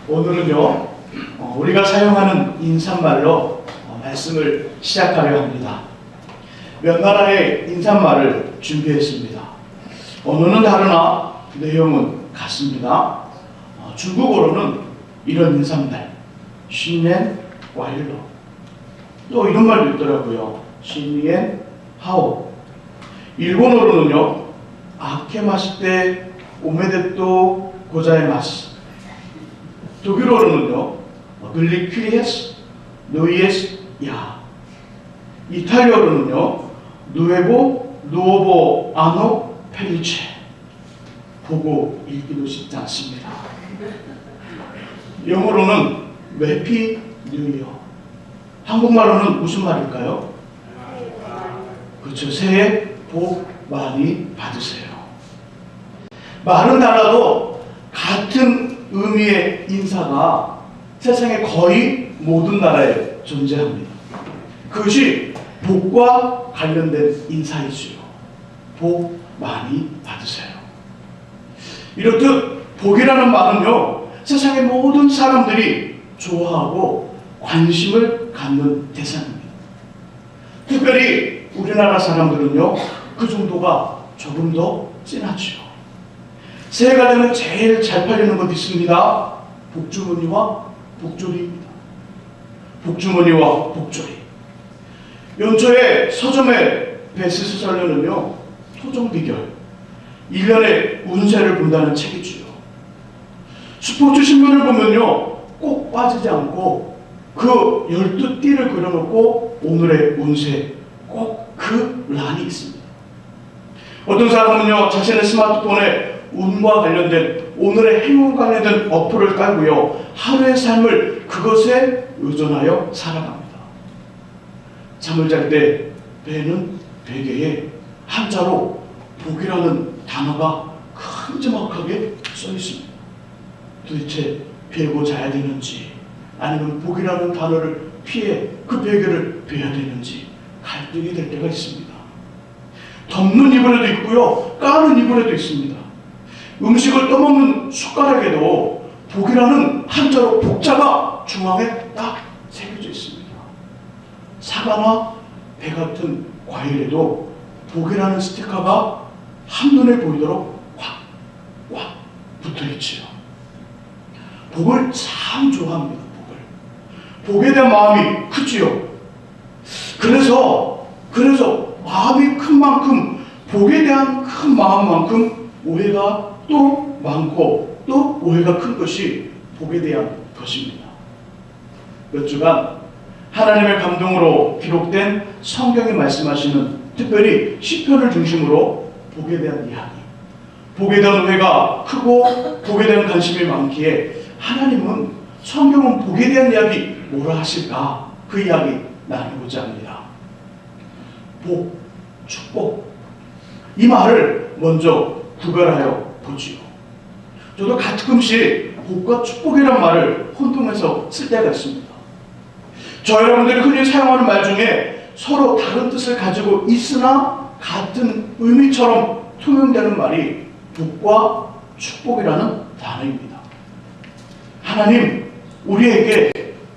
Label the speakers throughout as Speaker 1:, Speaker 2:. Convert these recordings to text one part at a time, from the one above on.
Speaker 1: 오늘은요, 우리가 사용하는 인사말로 말씀을 시작하려 합니다. 몇 나라의 인사말을 준비했습니다. 언어는 다르나 내용은 같습니다. 중국어로는 이런 인사말, 신년 와일러, 또 이런 말도 있더라고요. 신년 하오. 일본어로는요, 아케마시테 오메데또 고자이마스. 독일어로는요, 글리크리에스 노이에스 야. 이탈리아어로는요, 누오보 아노 펠리체. 보고 읽기도 쉽지 않습니다. 영어로는 해피 뉴이어. 한국말로는 무슨 말일까요? 그렇죠. 새해 복 많이 받으세요. 말은 달라도 같은 의미의 인사가 세상의 거의 모든 나라에 존재합니다. 그것이 복과 관련된 인사이지요. 복 많이 받으세요. 이렇듯 복이라는 말은요, 세상의 모든 사람들이 좋아하고 관심을 갖는 대상입니다. 특별히 우리나라 사람들은요, 그 정도가 조금 더 진하죠. 새해가 되면 제일 잘 팔리는 것 있습니다. 복주머니와 복조리입니다. 복주머니와 복조리. 연초에 서점의 베스트셀러는요, 토종비결, 1년의 운세를 본다는 책이지요. 스포츠 신문을 보면요, 꼭 빠지지 않고 그 12띠를 그려놓고 오늘의 운세, 꼭 그 란이 있습니다. 어떤 사람은요, 자신의 스마트폰에 운과 관련된, 오늘의 행운 관련된 어플을 깔고요, 하루의 삶을 그것에 의존하여 살아갑니다. 잠을 잘 때 배는 베개에 한자로 복이라는 단어가 큼지막하게 써 있습니다. 도대체 베고 자야 되는지, 아니면 복이라는 단어를 피해 그 베개를 베야 되는지 갈등이 될 때가 있습니다. 덮는 이불에도 있고요, 까는 이불에도 있습니다. 음식을 떠먹는 숟가락에도 복이라는 한자로 복자가 중앙에 딱 새겨져 있습니다. 사과나 배 같은 과일에도 복이라는 스티커가 한눈에 보이도록 꽉 붙어있지요. 복을 참 좋아합니다. 복에 대한 마음이 크지요. 그래서 마음이 큰 만큼, 복에 대한 큰 마음만큼 오해가 또 많고 또 오해가 큰 것이 복에 대한 것입니다. 몇 주간 하나님의 감동으로 기록된 성경이 말씀하시는, 특별히 시편을 중심으로 복에 대한 이야기, 복에 대한 오해가 크고 복에 대한 관심이 많기에 하나님은, 성경은 복에 대한 이야기 뭐라 하실까? 그 이야기 나누고자 합니다. 복, 축복, 이 말을 먼저 구별하여 보지요. 저도 가끔씩 복과 축복이라는 말을 혼동해서 쓸 때가 있습니다. 저 여러분들이 흔히 사용하는 말 중에 서로 다른 뜻을 가지고 있으나 같은 의미처럼 통용되는 말이 복과 축복이라는 단어입니다. 하나님, 우리에게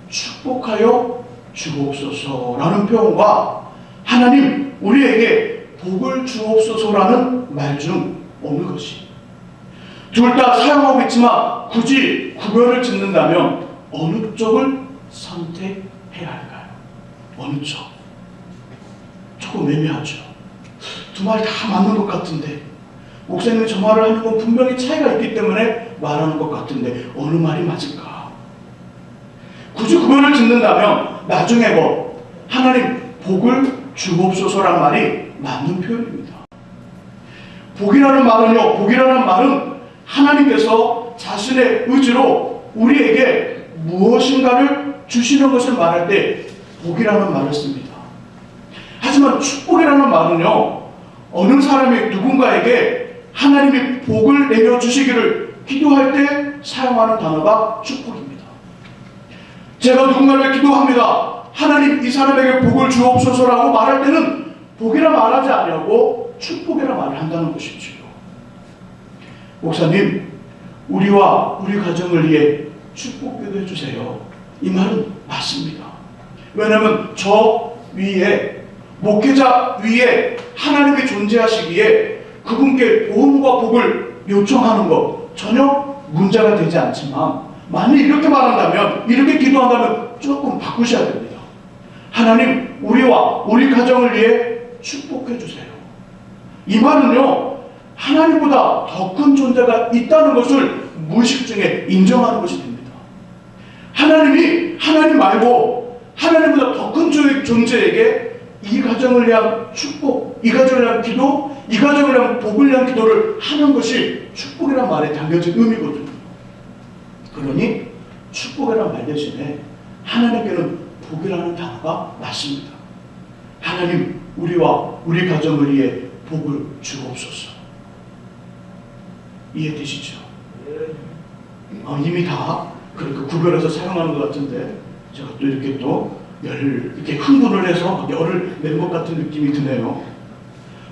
Speaker 1: 축복하여 주옵소서라는 표현과 하나님, 우리에게 복을 주옵소서라는 말 중 어느 것이, 둘 다 사용하고 있지만 굳이 구별을 짓는다면 어느 쪽을 선택해야 할까요? 어느 쪽? 조금 애매하죠. 두 말 다 맞는 것 같은데, 목사님이 저 말을 하는 건 분명히 차이가 있기 때문에 말하는 것 같은데 어느 말이 맞을까? 굳이 구별을 짓는다면 나중에 하나님 복을 주옵소서란 말이 맞는 표현입니다. 복이라는 말은 하나님께서 자신의 의지로 우리에게 무엇인가를 주시는 것을 말할 때 복이라는 말을 씁니다. 하지만 축복이라는 말은요, 어느 사람이 누군가에게 하나님이 복을 내려 주시기를 기도할 때 사용하는 단어가 축복입니다. 제가 누군가를 기도합니다. 하나님, 이 사람에게 복을 주옵소서라고 말할 때는 복이라 말하지 아니하고 축복이라 말을 한다는 것이지요. 목사님, 우리와 우리 가정을 위해 축복기도 해주세요. 이 말은 맞습니다. 왜냐하면 저 위에, 목회자 위에 하나님이 존재하시기에 그분께 도움과 복을 요청하는 것 전혀 문제가 되지 않지만, 만약 이렇게 말한다면, 이렇게 기도한다면 조금 바꾸셔야 됩니다. 하나님, 우리와 우리 가정을 위해 축복해 주세요. 이 말은요, 하나님보다 더 큰 존재가 있다는 것을 무의식 중에 인정하는 것이 됩니다. 하나님이 하나님 말고 하나님보다 더 큰 존재에게 이 가정을 위한 축복, 이 가정을 위한 기도, 이 가정을 위한 복을 위한 기도를 하는 것이 축복이란 말에 담겨진 의미거든요. 그러니 축복이란 말 대신에 하나님께는 복이라는 단어가 맞습니다. 하나님, 우리와 우리 가정을 위해 복을 주옵소서. 이해되시죠? 이미 다 그렇게 구별해서 사용하는 것 같은데, 제가 또 이렇게 이렇게 흥분을 해서 열을 낸 것 같은 느낌이 드네요.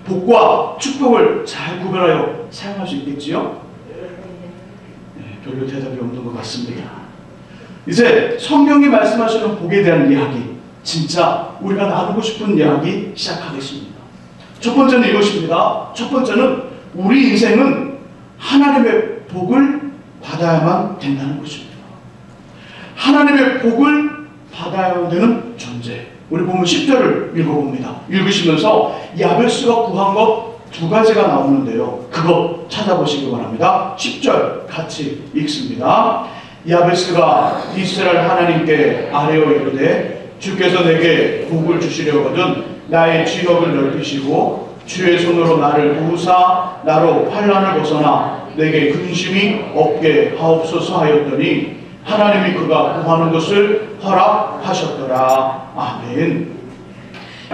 Speaker 1: 복과 축복을 잘 구별하여 사용할 수 있겠지요? 네, 별로 대답이 없는 것 같습니다. 이제 성경이 말씀하시는 복에 대한 이야기, 진짜 우리가 나누고 싶은 이야기 시작하겠습니다. 첫 번째는 이것입니다. 첫 번째는 우리 인생은 하나님의 복을 받아야만 된다는 것입니다. 하나님의 복을 받아야 되는 존재. 우리 보면 10절을 읽어봅니다. 읽으시면서 야베스가 구한 것 두 가지가 나오는데요. 그거 찾아보시기 바랍니다. 10절 같이 읽습니다. 야베스가 이스라엘 하나님께 아뢰어 이르되 주께서 내게 복을 주시려거든 나의 지역을 넓히시고 주의 손으로 나를 도우사 나로 환난을 벗어나 내게 근심이 없게 하옵소서 하였더니 하나님이 그가 구하는 것을 허락하셨더라. 아멘.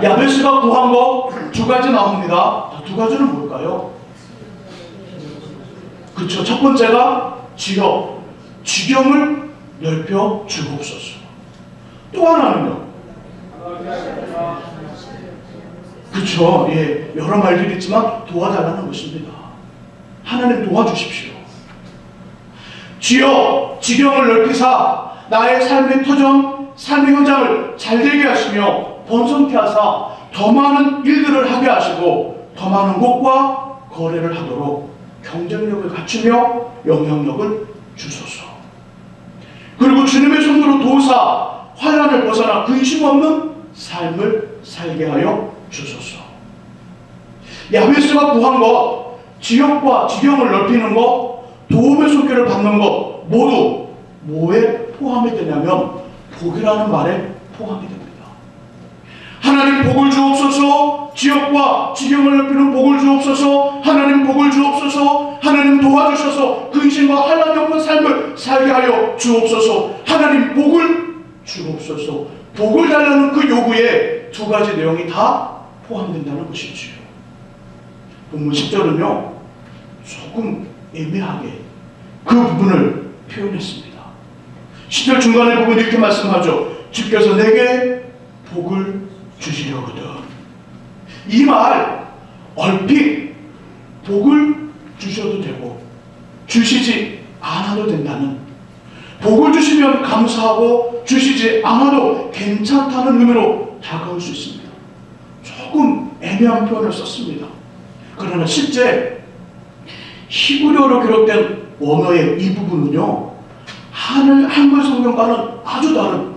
Speaker 1: 야베스가 구한 거 두 가지 나옵니다. 두 가지는 뭘까요? 그렇죠. 첫 번째가 지역, 지경을 넓혀 주옵소서. 또 하나는요? 그렇죠. 예, 여러 말들이 있지만 도와달라는 것입니다. 하나님 도와주십시오. 주여, 지경을 넓히사 나의 삶의 터전, 삶의 현장을 잘되게 하시며 번성케 하사 더 많은 일들을 하게 하시고 더 많은 곳과 거래를 하도록 경쟁력을 갖추며 영향력을 주소서. 그리고 주님의 손으로 도우사 환난을 벗어나 근심 없는 삶을 살게 하여 주소서. 야베스가 구한 것, 지역과 지경을 넓히는 것, 도움의 손길을 받는 것 모두 뭐에 포함이 되냐면 복이라는 말에 포함이 됩니다. 하나님 복을 주옵소서. 지역과 지경을 넓히는 복을 주옵소서. 하나님 복을 주옵소서. 하나님 도와주셔서 근심과 환난이 없는 삶을 살게 하여 주옵소서. 하나님 복을 주옵소서. 복을 달라는 그 요구에 두 가지 내용이 다 포함된다는 것이지요. 본문 10절은요 조금 애매하게 그 부분을 표현했습니다. 10절 중간에 보면 이렇게 말씀하죠. 주께서 내게 복을 주시려거든. 이 말 얼핏 복을 주셔도 되고 주시지 않아도 된다는, 복을 주시면 감사하고 주시지 않아도 괜찮다는 의미로 다가올 수 있습니다. 조금 애매한 표현을 썼습니다. 그러나 실제 히브리어로 기록된 원어의 이 부분은요 한글 성경과는 아주 다른,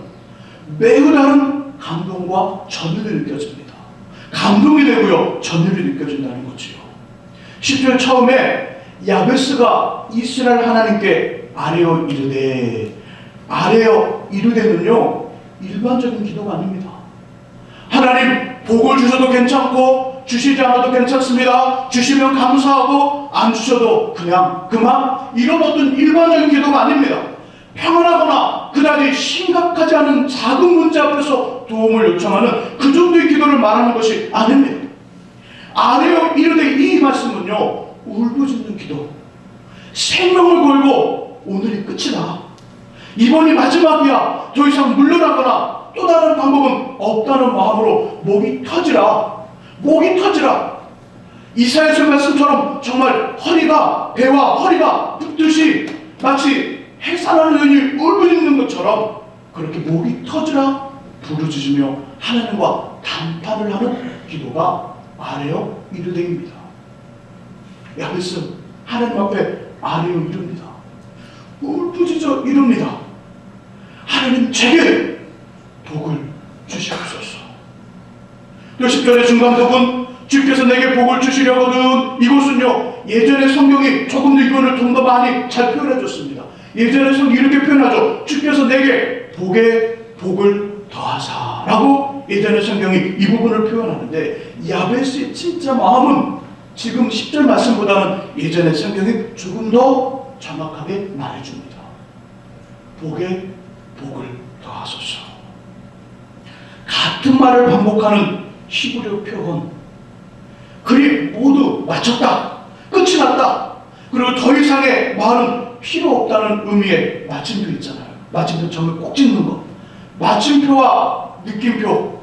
Speaker 1: 매우 다른 감동과 전율이 느껴집니다. 감동이 되고요 전율이 느껴진다는 거지요. 10절 처음에 야베스가 이스라엘 하나님께 아뢰어 이르되, 아뢰어 이르되는요 일반적인 기도가 아닙니다. 하나님 복을 주셔도 괜찮고 주시지 않아도 괜찮습니다. 주시면 감사하고 안 주셔도 그냥 그만, 이런 어떤 일반적인 기도가 아닙니다. 평안하거나 그다지 심각하지 않은 작은 문제 앞에서 도움을 요청하는 그 정도의 기도를 말하는 것이 아닙니다. 아뢰어 이르되 이 말씀은요 울부짖는 기도, 생명을 걸고 오늘이 끝이다, 이번이 마지막이야, 더 이상 물러나거나 또 다른 방법은 없다는 마음으로 목이 터지라, 목이 터지라. 이사야서 말씀처럼 정말 허리가, 배와 허리가 붙듯이 마치 해산하는 연이 울부짖는 것처럼 그렇게 목이 터지라 부르짖으며 하나님과談판을 하는 기도가 아뢰어 이르되입니다. 야베스 하나님 앞에 아뢰어 이릅니다. 울부짖어 이릅니다. 하나님 제게 복을 주시옵소서. 또 10절의 중간 부분, 주께서 내게 복을 주시려거든. 이곳은요, 예전의 성경이 조금 더 이거를 좀 더 많이 잘 표현해 줬습니다. 예전의 성경이 이렇게 표현하죠. 주께서 내게 복을 더하사 라고 예전의 성경이 이 부분을 표현하는데, 야베스의 진짜 마음은 지금 10절 말씀보다는 예전의 성경이 조금 더 정확하게 말해줍니다. 복에 복을 더하소서. 같은 말을 반복하는 히브리어 표현, 그리 모두 마쳤다, 끝이 났다, 그리고 더 이상의 말은 필요 없다는 의미의 마침표 있잖아요. 마침표 점을 꼭 찍는 것. 마침표와 느낌표,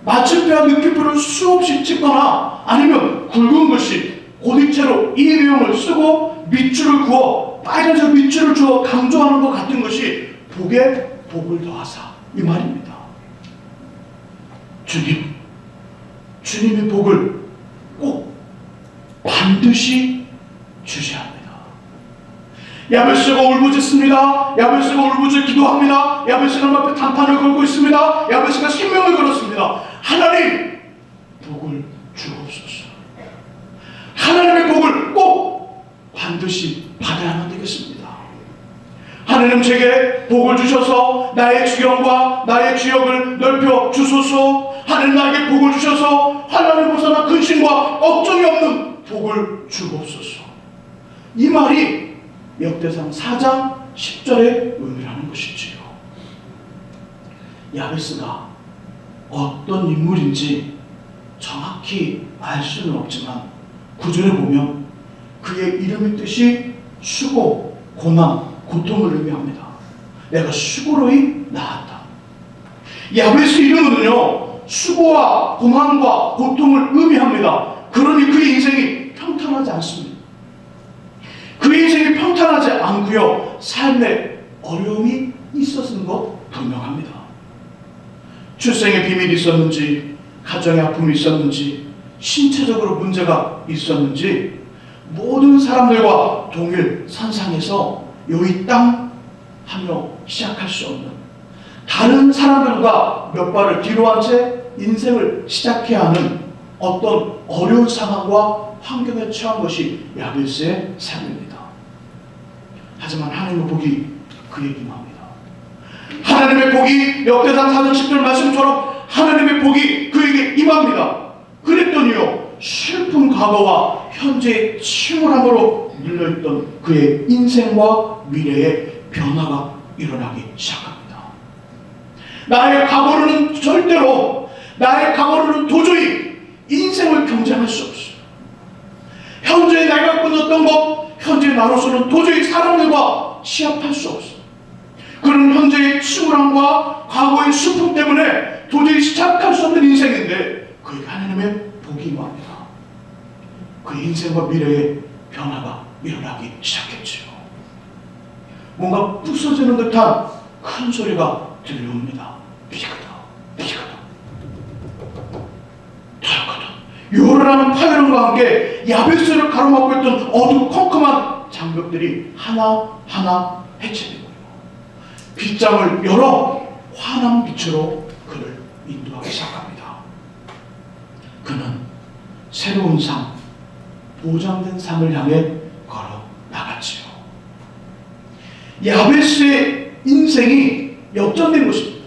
Speaker 1: 마침표와 느낌표를 수없이 찍거나 아니면 굵은 글씨 고딕체로 이 내용을 쓰고 밑줄을 그어 빨간색 밑줄을 주어 강조하는 것 같은 것이 복에 복을 더하사, 이 말입니다. 주님의 복을 꼭 반드시 주셔야 합니다. 야베스가 울부짖습니다. 야베스가 울부짖어 기도합니다. 야베스가 앞에 단판을 걸고 있습니다. 야베스가 생명을 걸었습니다. 하나님 복을 주옵소서. 하나님의 복을 꼭 반드시 받아야만 되겠습니다. 하나님 제게 복을 주셔서 나의 주경과 나의 주역을 넓혀 주소서. 하나님 나에게 복을 주셔서 환난을 벗어나 근심과 걱정이 없는 복을 주옵소서. 이 말이 역대상 4장 10절의 의미라는 것이지요. 야베스가 어떤 인물인지 정확히 알 수는 없지만 구절을 보면 그의 이름의 뜻이 수고, 고난, 고통을 의미합니다. 내가 수고로이 나았다. 야베스 이름은요, 수고와 고난과 고통을 의미합니다. 그러니 그의 인생이 평탄하지 않습니다. 그의 인생이 평탄하지 않고요, 삶에 어려움이 있었던 것 분명합니다. 출생에 비밀이 있었는지, 가정에 아픔이 있었는지, 신체적으로 문제가 있었는지 모든 사람들과 동일 선상에서 요이 땅 하며 시작할 수 없는, 다른 사람들과 몇 발을 뒤로 한 채 인생을 시작해야 하는 어떤 어려운 상황과 환경에 처한 것이 야베스의 삶입니다. 하지만 하나님의 복이 그에게 임합니다. 하나님의 복이 역대상 4장 10절 말씀처럼 하나님의 복이 그에게 임합니다. 그랬더니요, 슬픈 과거와 현재의 침울함으로 눌려있던 그의 인생과 미래의 변화가 일어나기 시작합니다. 나의 과거로는 절대로, 나의 과거로는 도저히 인생을 경쟁할 수 없어요. 현재 내가 끊었던 것, 현재 나로서는 도저히 사람들과 시합할 수 없어요. 그런 현재의 침울함과 과거의 슬픔 때문에 도저히 시작할 수 없는 인생인데 그에게 하나님의 복이 임합니다. 그 인생과 미래의 변화가 일어나기 시작했지요. 뭔가 부서지는 듯한 큰 소리가 들려옵니다. 비그다, 비그다, 더럽거든. 요란한 파열음과 함께 야베스를 가로막고 있던 어두컴컴한 장벽들이 하나하나 해체되고요, 빗장을 열어 환한 빛으로 그를 인도하기 시작합니다. 그는 새로운 삶, 보장된 삶을 향해 걸어 나갔지요. 야베스의 인생이 역전된 것입니다.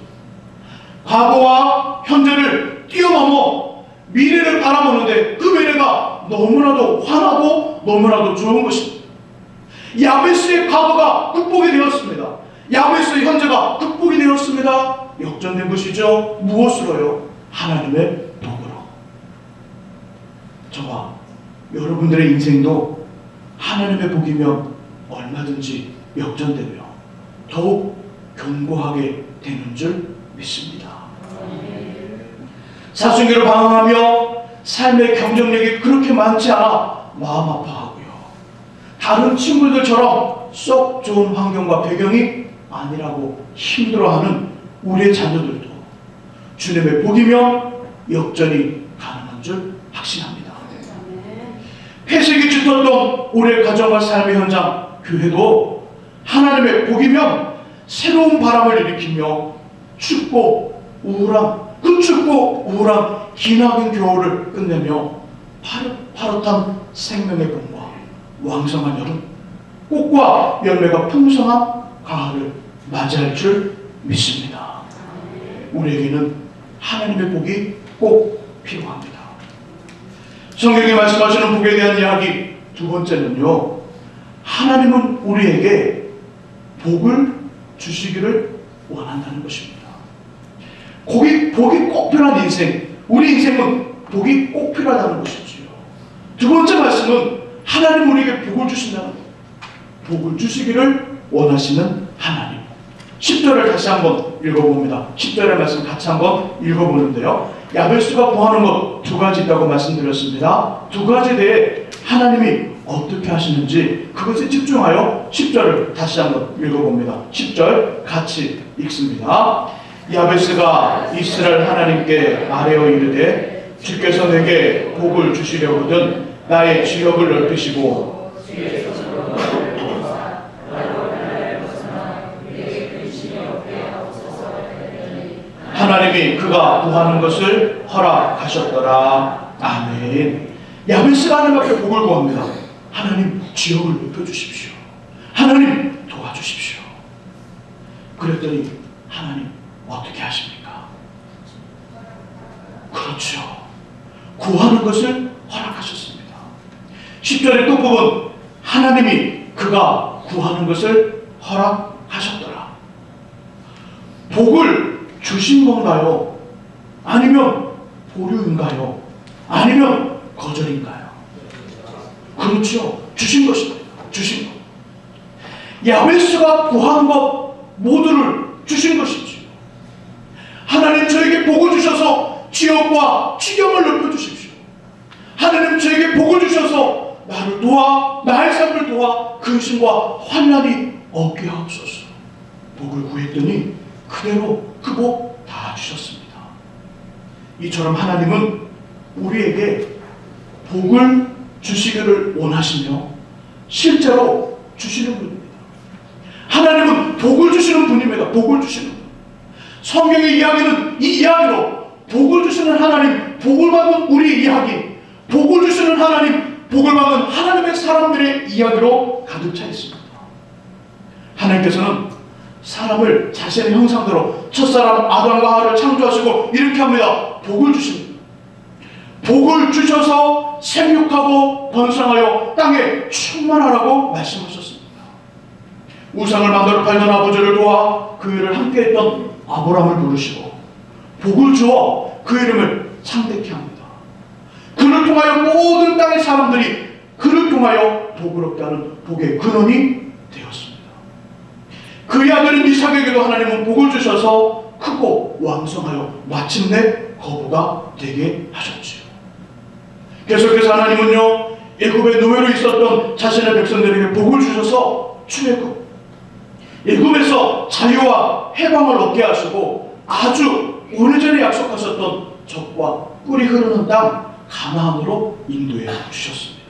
Speaker 1: 과거와 현재를 뛰어넘어 미래를 바라보는데 그 미래가 너무나도 환하고 너무나도 좋은 것입니다. 야베스의 과거가 극복이 되었습니다. 야베스의 현재가 극복이 되었습니다. 역전된 것이죠. 무엇으로요? 하나님의 복으로. 저와 여러분들의 인생도 하나님의 복이면 얼마든지 역전되며 더욱 견고하게 되는 줄 믿습니다. 사춘기로 방황하며 삶의 경쟁력이 그렇게 많지 않아 마음 아파하고요, 다른 친구들처럼 썩 좋은 환경과 배경이 아니라고 힘들어하는 우리의 자녀들도 주님의 복이며 역전이 가능한 줄 확신합니다. 폐색이 짙었던 우리의 가정과 삶의 현장, 교회도 하나님의 복이면 새로운 바람을 일으키며 춥고 우울한, 그 춥고 우울한 기나긴 겨울을 끝내며 파릇파릇한 생명의 봄과 왕성한 여름, 꽃과 열매가 풍성한 가을을 맞이할 줄 믿습니다. 우리에게는 하나님의 복이 꼭 필요합니다. 성경이 말씀하시는 복에 대한 이야기 두 번째는요, 하나님은 우리에게 복을 주시기를 원한다는 것입니다. 복이 꼭 필요한 인생, 우리 인생은 복이 꼭 필요하다는 것이지요. 두 번째 말씀은 하나님 우리에게 복을 주신다는 것, 복을 주시기를 원하시는 하나님. 10절을 다시 한번 읽어봅니다. 10절의 말씀 같이 한번 읽어보는데요, 야베스가 구하는 것 두 가지 있다고 말씀드렸습니다. 두 가지에 대해 하나님이 어떻게 하시는지 그것에 집중하여 10절을 다시 한번 읽어봅니다. 10절 같이 읽습니다. 야베스가 이스라엘 하나님께 말하여 이르되 주께서 내게 복을 주시려거든 나의 지역을 넓히시고 하나님이 그가 구하는 것을 허락하셨더라. 아멘. 야베스가 하나님 앞에 복을 구합니다. 하나님 지역을 높여주십시오. 하나님 도와주십시오. 그랬더니 하나님 어떻게 하십니까? 그렇죠. 구하는 것을 허락하셨습니다. 10절의 끝부분, 하나님이 그가 구하는 것을 허락하셨더라. 복을 주신 건가요? 아니면 보류인가요? 아니면 거절인가요? 그렇죠. 주신 것입니다. 주신 것. 야베스가 구한 것 모두를 주신 것이지요. 하나님 저에게 복을 주셔서 지역과 지경을 넓혀주십시오. 하나님 저에게 복을 주셔서 나를 도와, 나의 삶을 도와 근심과 환난이 없게 하옵소서. 복을 구했더니 그대로 그 복 다 주셨습니다. 이처럼 하나님은 우리에게 복을 주시기를 원하시며 실제로 주시는 분입니다. 하나님은 복을 주시는 분입니다. 복을 주시는 분. 성경의 이야기는 이 이야기로 복을 주시는 하나님, 복을 받는 우리 이야기, 복을 주시는 하나님, 복을 받는 하나님의 사람들의 이야기로 가득 차 있습니다. 하나님께서는 사람을 자신의 형상대로 첫사람 아담과 하와를 창조하시고 이렇게 합니다. 복을 주십니다. 복을 주셔서 생육하고 번성하여 땅에 충만하라고 말씀하셨습니다. 우상을 만들어 팔던 아버지를 도와 그 일을 함께했던 아브라함을 부르시고 복을 주어 그 이름을 창대케 합니다. 그를 통하여 모든 땅의 사람들이 그를 통하여 복을 얻게 하는 복의 근원이 되었습니다. 그의 아들인 이삭에게도 하나님은 복을 주셔서 크고 왕성하여 마침내 거부가 되게 하셨지요. 계속해서 하나님은요, 애굽의 노예로 있었던 자신의 백성들에게 복을 주셔서 출애굽, 애굽에서 자유와 해방을 얻게 하시고 아주 오래전에 약속하셨던 적과 꿀이 흐르는 땅 가나안으로 인도해 주셨습니다.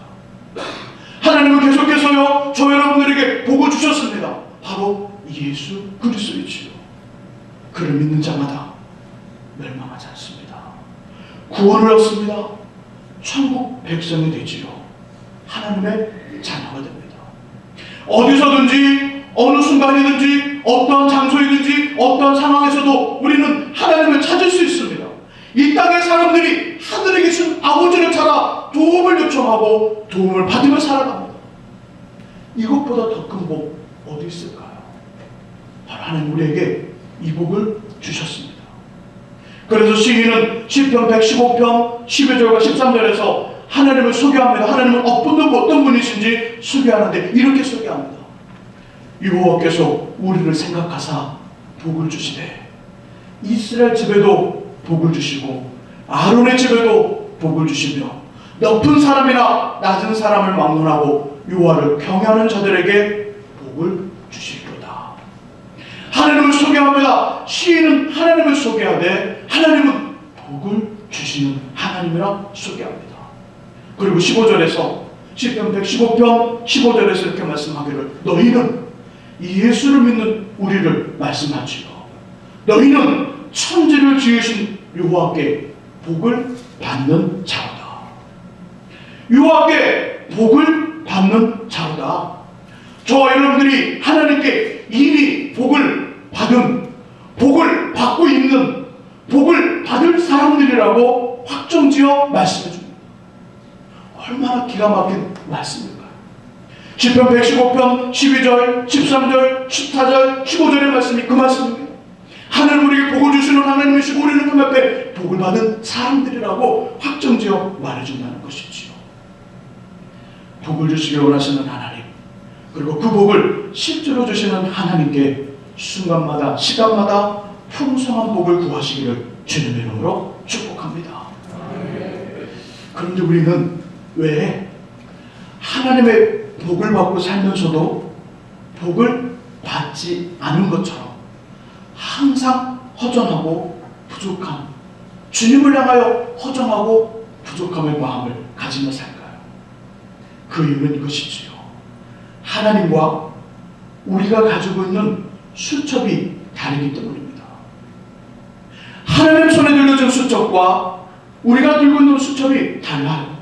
Speaker 1: 하나님은 계속해서요, 저 여러분들에게 복을 주셨습니다. 바로 예수 그리스도이지요. 그를 믿는 자마다 멸망하지 않습니다. 구원을 얻습니다. 천국 백성이 되지요. 하나님의 자녀가 됩니다. 어디서든지 어느 순간이든지 어떤 장소이든지 어떤 상황에서도 우리는 하나님을 찾을 수 있습니다. 이 땅의 사람들이 하늘에 계신 아버지를 찾아 도움을 요청하고 도움을 받으며 살아갑니다. 이것보다 더 큰 복 어디 있을까요? 바로 하나님 우리에게 이 복을 주셨습니다. 그래서 시인은 시편 115편 12절과 13절에서 하나님을 소개합니다. 하나님은 어떤 분이신지 소개하는데 이렇게 소개합니다. 여호와께서 우리를 생각하사 복을 주시되 이스라엘 집에도 복을 주시고 아론의 집에도 복을 주시며 높은 사람이나 낮은 사람을 막론하고 여호와를 경외하는 자들에게 복을 복을 주시리로다. 하나님을 소개합니다. 시인은 하나님을 소개하되 하나님은 복을 주시는 하나님이라 소개합니다. 그리고 15절에서 시편 115편 15절에서 이렇게 말씀하기를 너희는 예수를 믿는 우리를 말씀하지요. 너희는 천지를 지으신 여호와께 복을 받는 자로다. 여호와께 복을 받는 자로다. 저와 여러분들이 하나님께 이미 복을 받고 있는 복을 받을 사람들이라고 확정지어 말씀해 줍니다. 얼마나 기가 막힌 말씀일까요? 시편 115편 12절, 13절, 14절, 15절의 말씀이 그 말씀입니다. 하나님 우리에게 복을 주시는 하나님이시고 우리는 그 앞에 복을 받은 사람들이라고 확정지어 말해준다는 것이지요. 복을 주시기 원하시는 하나님, 그리고 그 복을 실제로 주시는 하나님께 순간마다 시간마다 풍성한 복을 구하시기를 주님의 이름으로 축복합니다. 그런데 우리는 왜 하나님의 복을 받고 살면서도 복을 받지 않은 것처럼 항상 허전하고 부족한, 주님을 향하여 허전하고 부족함의 마음을 가지며 살까요? 그 이유는 이것이지요. 하나님과 우리가 가지고 있는 수첩이 다르기 때문입니다. 하나님 손에 들려준 수첩과 우리가 들고 있는 수첩이 달라요.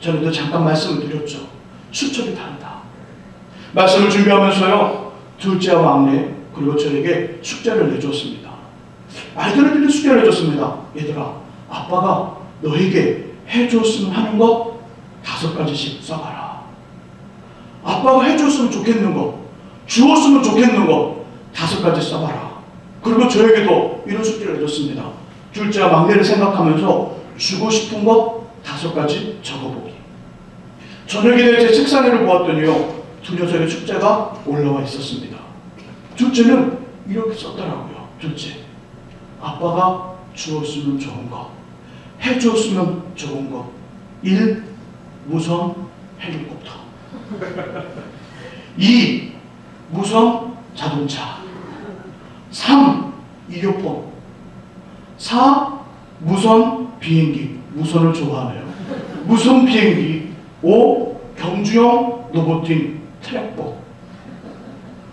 Speaker 1: 전에도 잠깐 말씀을 드렸죠. 수첩이 다르다. 말씀을 준비하면서요, 둘째와 막내 그리고 저에게 숙제를 내줬습니다. 아이들한테는 숙제를 해줬습니다. 얘들아, 아빠가 너에게 해줬으면 하는 것 5가지씩 써봐라. 아빠가 해줬으면 좋겠는 것, 주었으면 좋겠는 것 5가지 써봐라. 그리고 저에게도 이런 숙제를 해줬습니다. 둘째와 막내를 생각하면서 주고 싶은 것 5가지 적어보기. 저녁에 제 책상 위를 보았더니요, 두 녀석의 숙제가 올라와 있었습니다. 둘째는 이렇게 썼더라고요. 둘째, 아빠가 주었으면 좋은 것, 해주었으면 좋은 것. 1. 무선 헬리콥터. 2. 무선 자동차. 3. 이어폰. 4. 무선 비행기. 무선을 좋아하네요. 무선 비행기. 5. 경주용 로보팅 트랙버.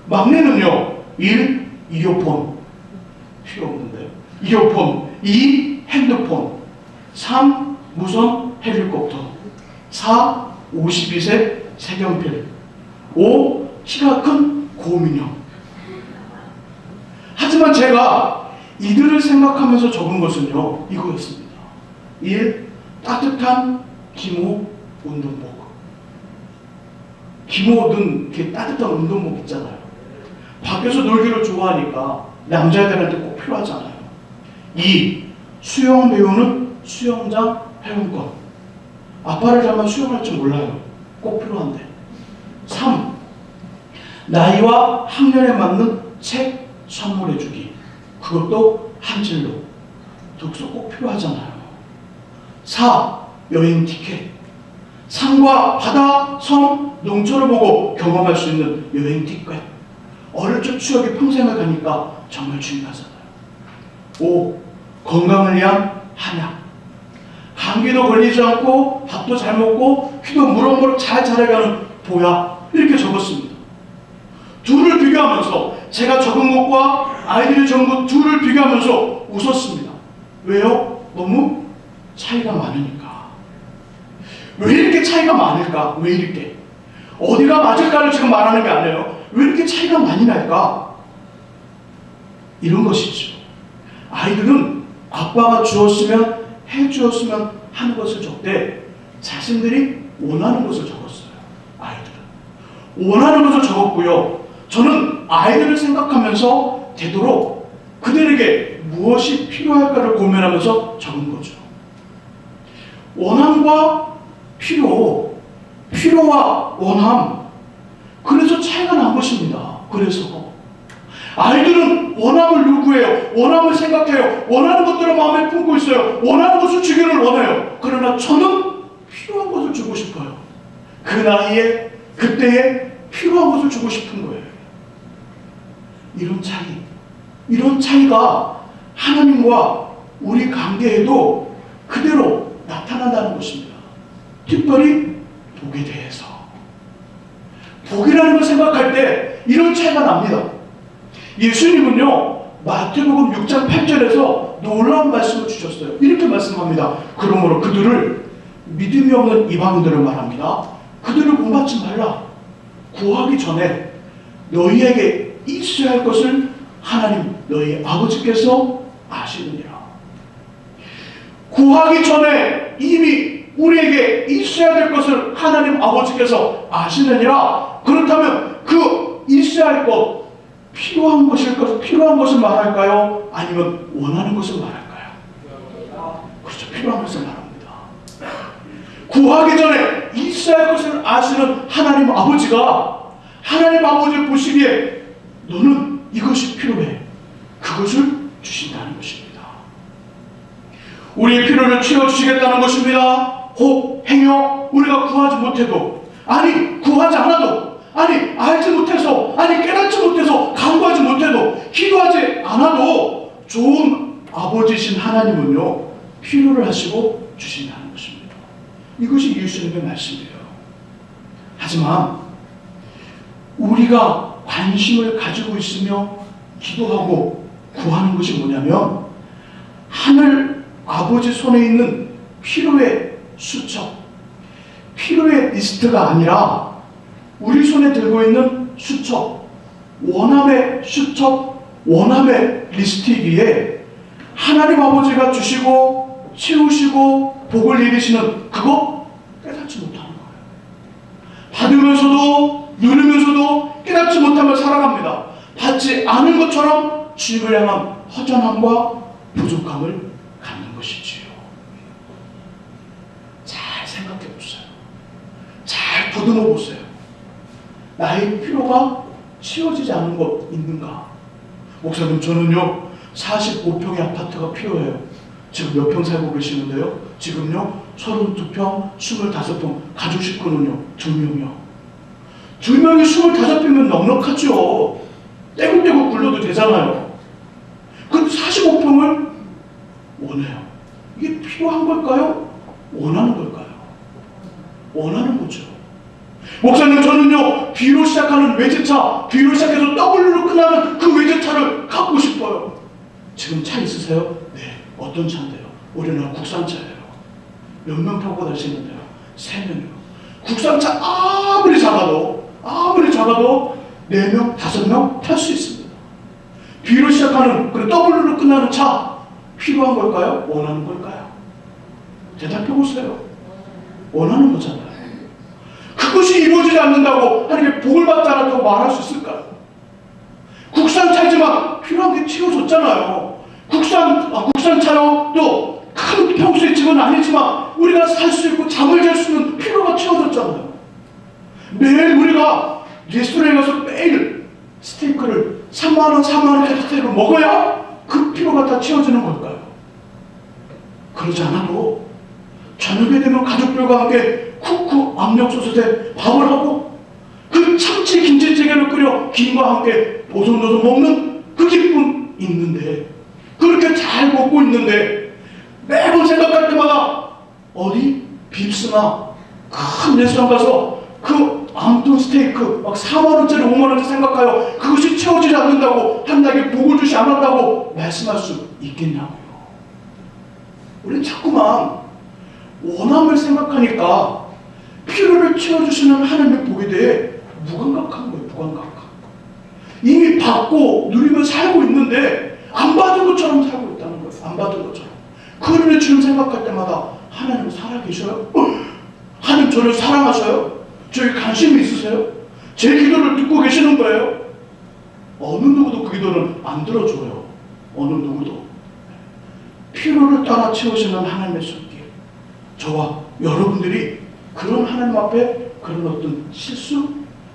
Speaker 1: 막내는요, 1. 이어폰. 필요 없는데. 이어폰. 2. 핸드폰. 3. 무선 헬리콥터. 4. 52세 색연필. 5. 키가 큰 고민형. 하지만 제가 이들을 생각하면서 적은 것은요, 이거였습니다. 1. 따뜻한 기모 운동복. 기모든 이렇게 따뜻한 운동복 있잖아요. 밖에서 놀기를 좋아하니까 남자애들한테 꼭 필요하잖아요. 2. 수영 배우는 수영장 회원권. 아빠를 닮아 수영할 줄 몰라요. 꼭 필요한데. 3. 나이와 학년에 맞는 책 선물해주기. 그것도 한 질로. 독서 꼭 필요하잖아요. 4. 여행 티켓. 산과 바다, 섬, 농촌을 보고 경험할 수 있는 여행 티켓. 어릴 적 추억이 평생을 가니까 정말 중요하잖아요. 5. 건강을 위한 한약. 감기도 걸리지 않고 밥도 잘 먹고 키도 무럭무럭 잘 자라가는 보약. 이렇게 적었습니다. 둘을 비교하면서 제가 적은 것과 아이들이 적은 것 둘을 비교하면서 웃었습니다. 왜요? 너무 차이가 많으니까. 왜 이렇게 차이가 많을까? 왜 이렇게? 어디가 맞을까를 지금 말하는 게 아니에요. 왜 이렇게 차이가 많이 날까? 이런 것이죠. 아이들은 아빠가 주었으면 해주었으면 하는 것을 적되 자신들이 원하는 것을 적었어요. 아이들은 원하는 것을 적었고요. 저는 아이들을 생각하면서 되도록 그들에게 무엇이 필요할까를 고민하면서 적은 거죠. 원함과 필요와 원함, 그래서 차이가 난 것입니다. 그래서 아이들은 원함을 요구해요. 원함을 생각해요. 원하는 것들을 마음에 품고 있어요. 원하는 것을 주기를 원해요. 그러나 저는 필요한 것을 주고 싶어요. 그 나이에, 그때에 필요한 것을 주고 싶은 거예요. 이런 차이가 하나님과 우리 관계에도 그대로 나타난다는 것입니다. 특별히 복에 대해서. 복이라는 걸 생각할 때 이런 차이가 납니다. 예수님은요, 마태복음 6장 8절에서 놀라운 말씀을 주셨어요. 이렇게 말씀합니다. 그러므로 그들을 믿음이 없는 이방인들을 말합니다. 그들을 본받지 말라. 구하기 전에 너희에게 있어야 할 것을 하나님 너희 아버지께서 아시느니라. 구하기 전에 이미 우리에게 있어야 될 것을 하나님 아버지께서 아시느니라. 그렇다면 그 있어야 할 것, 필요한 것을 말할까요? 아니면 원하는 것을 말할까요? 그렇죠. 필요한 것을 말합니다. 구하기 전에 있어야 할 것을 아시는 하나님 아버지가 하나님 아버지 보시기에 너는 이것이 필요해. 그것을 주신다는 것입니다. 우리의 필요를 채워주시겠다는 것입니다. 혹 행여 우리가 구하지 못해도, 아니 구하지 않아도, 아니 알지 못해서, 아니 깨닫지 못해서, 간구하지 못해도, 기도하지 않아도 좋은 아버지신 하나님은요, 필요를 하시고 주신다는 것입니다. 이것이 예수님의 말씀이에요. 하지만 우리가 관심을 가지고 있으며 기도하고 구하는 것이 뭐냐면 하늘 아버지 손에 있는 필요의 수첩, 필요의 리스트가 아니라 우리 손에 들고 있는 수첩, 원함의 수첩, 원함의 리스트이기에 하나님 아버지가 주시고 채우시고 복을 내리시는 그거 깨닫지 못하는 거예요. 받으면서도 누리면서도 깨닫지 못하며 살아갑니다. 받지 않은 것처럼 주님을 향한 허전함과 부족함을 갖는 것이지요. 잘 생각해 보세요. 잘 보듬어 보세요. 나의 필요가 채워지지 않은 것 있는가? 목사님, 저는요 45평의 아파트가 필요해요. 지금 몇 평 살고 계시는데요? 지금요 32평, 25평. 가족 식구는요 2명이요. 2명이 25평이면 넉넉하죠. 떼굴떼굴 굴러도 되잖아요. 근데 45평을 원해요. 이게 필요한 걸까요? 원하는 걸까요? 원하는 거죠. 목사님, 저는요 B로 시작하는 외제차, B로 시작해서 W로 끝나는 그 외제차를 갖고 싶어요. 지금 차 있으세요? 네. 어떤 차인데요? 우리는 국산차예요. 몇 명 타고 다니시는데요? 3명이요. 국산차 아무리 작아도 4명, 5명 탈 수 있습니다. B로 시작하는 그 W로 끝나는 차 필요한 걸까요? 원하는 걸까요? 대답해 보세요. 원하는 거잖아요. 그것이 이루어지지 않는다고 하나님께 복을 받지 않았다고 말할 수 있을까요? 국산차지만 필요한 게 채워졌잖아요. 국산차요. 또 큰 평수의 집은 아니지만 우리가 살 수 있고 잠을 잘 수 있는 필요가 채워졌잖아요. 매일 우리가 레스토랑에 가서 매일 스테이크를 3만원, 4만원짜리 스테이크를 먹어야 그 필요가 다 채워지는 걸까요? 그러지 않아도 저녁에 되면 가족들과 함께 쿠쿠 압력솥에 밥을 하고 그 참치 김치찌개를 끓여 김과 함께 보송도송 먹는 그 기쁨 있는데, 그렇게 잘 먹고 있는데 매번 생각할 때마다 어디 빕스나 큰 레스토랑 가서 그 암튼 스테이크 막 4만원짜리 5만원짜리 생각하여 그것이 채워지지 않는다고 하나님께 복을 주시 않았다고 말씀할 수 있겠냐고요. 우리는 자꾸만 원함을 생각하니까 필요를 채워주시는 하나님의 복에 대해 무감각한 거예요. 무감각. 이미 받고 누리며 살고 있는데 안 받은 것처럼 살고 있다는 거예요. 안 받은 것처럼. 그런데 주님 생각할 때마다 하나님 살아계셔요? 하나님 저를 사랑하셔요? 저에게 관심이 있으세요? 제 기도를 듣고 계시는 거예요? 어느 누구도 그 기도는 안 들어줘요. 어느 누구도. 필요를 따라 채우시는 하나님의 손길. 저와 여러분들이 그런 하나님 앞에 그런 어떤 실수,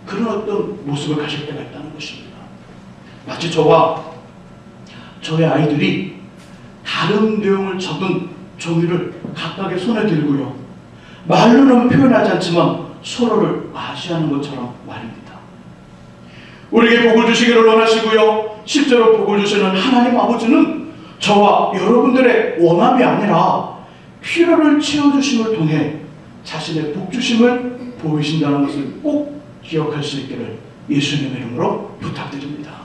Speaker 1: 그런 어떤 모습을 가질 때가 있다는 것입니다. 마치 저와 저의 아이들이 다른 내용을 적은 종이를 각각의 손에 들고요, 말로는 표현하지 않지만 서로를 아시하는 것처럼 말입니다. 우리에게 복을 주시기를 원하시고요. 실제로 복을 주시는 하나님 아버지는 저와 여러분들의 원함이 아니라 필요를 채워주심을 통해 자신의 복주심을 보이신다는 것을 꼭 기억할 수 있기를 예수님의 이름으로 부탁드립니다.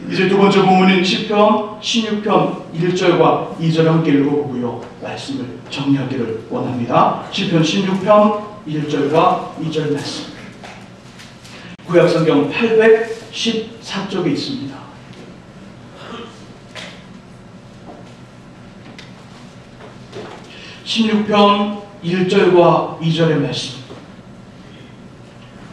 Speaker 1: 이제 두 번째 본문인 시편 16편 1절과 2절을 함께 읽어보고요. 말씀을 정리하기를 원합니다. 시편 16편 1절과 2절 말씀. 구약성경 814쪽에 있습니다. (16편) 1절과 2절의 말씀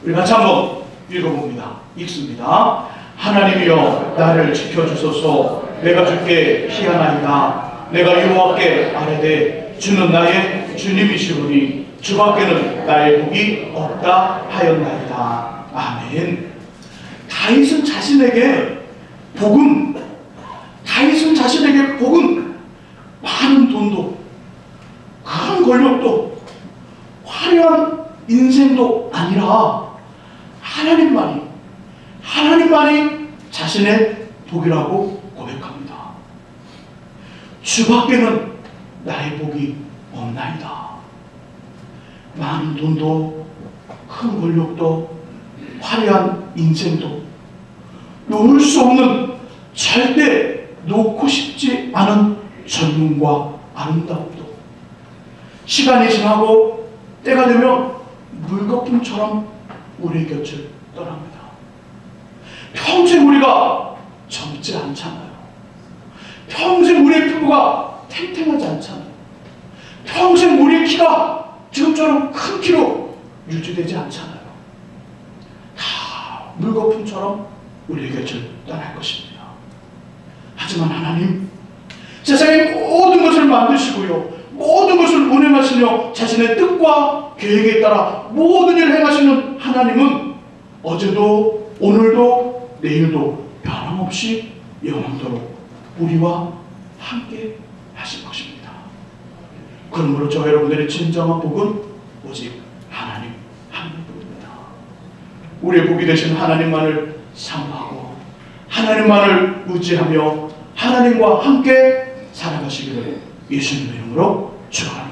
Speaker 1: 우리 같이 한번 읽어봅니다. 읽습니다. 하나님이여 나를 지켜주소서. 내가 주께 피하나이다. 내가 여호와께 아뢰되 주는 나의 주님이시오니 주밖에는 나의 복이 없다 하였나이다. 아멘. 다윗은 자신에게 복은 많은 돈도 큰 권력도 화려한 인생도 아니라 하나님만이 자신의 복이라고 고백합니다. 주밖에는 나의 복이 없나이다. 많은 돈도 큰 권력도 화려한 인생도 놓을 수 없는, 절대 놓고 싶지 않은 젊음과 아름다움도 시간이 지나고 때가 되면 물거품처럼 우리의 곁을 떠납니다. 평생 우리가 젊지 않잖아요. 평생 우리의 피부가 탱탱하지 않잖아요. 평생 우리의 키가 지금처럼 큰 키로 유지되지 않잖아요. 다 물거품처럼 우리의 곁을 떠날 것입니다. 하지만 하나님, 세상의 모든 것을 만드시고요, 모든 것을 운행하시며 자신의 뜻과 계획에 따라 모든 일을 행하시는 하나님은 어제도 오늘도 내일도 변함없이 영원토록 우리와 함께 하실 것입니다. 그러므로 저 여러분들의 진정한 복은 오직 하나님 한 분입니다. 우리의 복이 되신 하나님만을 사모하고 하나님만을 의지하며 하나님과 함께 살아가시기를 예수님의 이름으로 축원합니다.